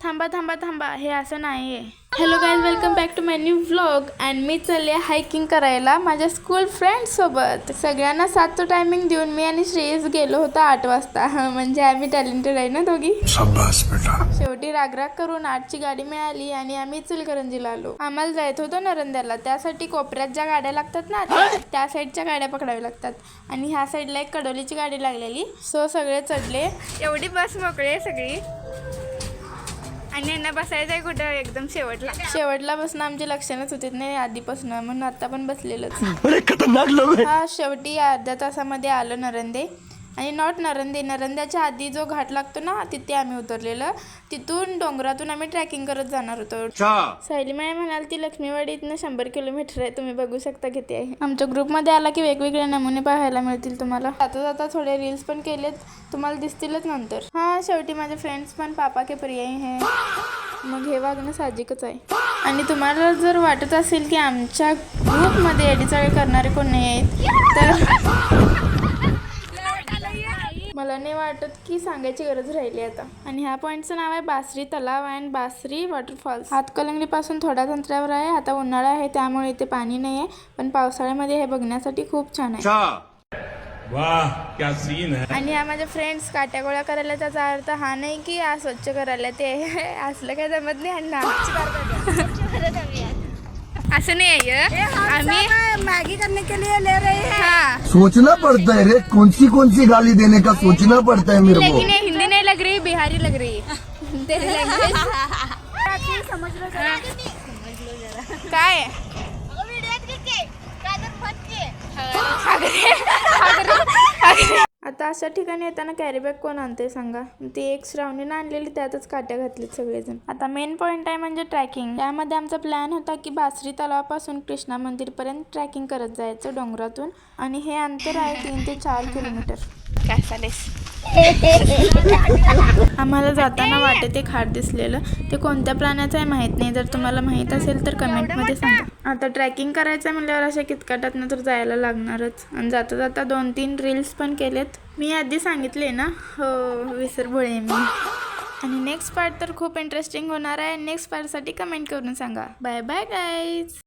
थांबा थांबा थांबा, हे असं नाही आहे. Hello guys, welcome back to my new vlog. And मी चालले हायकिंग करायला माझ्या स्कूल फ्रेंड्ससोबत. सगळ्यांना 7चं टायमिंग देऊन मी आणि श्रेयस गेलो होतो 8 वाजता. म्हणजे आम्ही टॅलेंटेड आहे ना दोघी. शेवटी रागराग करून 8ची गाडी मिळाली आणि आम्ही इचलकरंजीला आलो. आम्हाला जायचं होतं नरंद्याला. त्यासाठी कोपऱ्यात ज्या गाड्या लागतात ना त्या साईडच्या गाड्या पकडाव्या लागतात. आणि ह्या साईडला एक कडोलीची गाडी लागलेली. सो सगळे चढले. एवढी बस मोकळी आहे सगळी. आणि यांना बसायचं आहे कुठं एकदम शेवटला बसणं आमचे लक्षणच होते नाही आधीपासून, म्हणून आता पण बसलेलंच. हा शेवटी अर्ध्या तासामध्ये आलो नरंदे. आणि नॉट नरंद्याच्या आधी जो घाट लागतो ना तिथे आम्ही उतरलेलं. तिथून डोंगरातून आम्ही ट्रॅकिंग करत जाणार होतो. सायलीमाई म्हणाल ती लक्ष्मीवाडीतनं 100 किलोमीटर आहे. तुम्ही बघू शकता किती आहे. आमच्या ग्रुपमध्ये आला की वेगवेगळे नमुने पाहायला मिळतील तुम्हाला. जाता जाता थोडे रील्स पण केलेत, तुम्हाला दिसतीलच नंतर. हा शेवटी माझे फ्रेंड्स पण पापा के पर्यायी आहे, मग हे वागणं साहजिकच आहे. आणि तुम्हाला जर वाटत असेल की आमच्या ग्रुपमध्ये एडीचाळी करणारे कोण नाही आहेत तर मला नाही वाटत की सांगायची गरज राहिली आता. आणि ह्या पॉईंटचं नाव आहे बासरी तलाव अँड बासरी वॉटरफॉल्स. हातकलंगडीपासून थोड्याच अंतरावर आहे. आता उन्हाळा आहे त्यामुळे इथे पाणी नाही आहे, पण पावसाळ्यामध्ये हे बघण्यासाठी खूप छान आहे. वाह क्या सीन है. आणि ह्या माझ्या फ्रेंड्स काट्या गोळा करायला, त्याचा अर्थ हा नाही की स्वच्छ करायला. ते असलं काय जमत नाही ह्यांना. असं नाही आहे. आम्ही मॅगी करने के लिए ले रहे हैं. हाँ सोचना पड़ता है रे, कौन सी गाली देने का सोचना पड़ता है मेरे को. लेकिन हिंदी नहीं लग रही, बिहारी लग रही है. तेरी लैंग्वेज समझ लो जरा. काय आता अशा ठिकाणी येताना कॅरीबॅग कोण आणते सांगा. ती एक श्रावणीनं आणलेली, त्यातच काट्या घातलीत सगळेजण. आता मेन पॉईंट आहे म्हणजे ट्रॅकिंग. त्यामध्ये आमचा प्लॅन होता की बासरी तलावापासून कृष्णा मंदिरपर्यंत ट्रॅकिंग करत जायचं डोंगरातून. आणि हे अंतर आहे 3 ते 4 किलोमीटर. काय चालेस आम्हाला जाताना वाटेत एक खाट दिसलेलं. ते कोणत्या प्राण्याचं आहे माहीत नाही. जर तुम्हाला माहीत असेल तर कमेंटमध्ये सांगा. आता ट्रॅकिंग करायचं आहे म्हणल्यावर अशा कितकाटातनं तर जायला लागणारच. आणि जाता जाता 2-3 रील्स पण केलेत. मी आधी सांगितले ना, हो विसरभोळे मी. आणि नेक्स्ट पार्ट तर खूप इंटरेस्टिंग होणार आहे. नेक्स्ट पार्टसाठी कमेंट करून सांगा. Bye bye guys.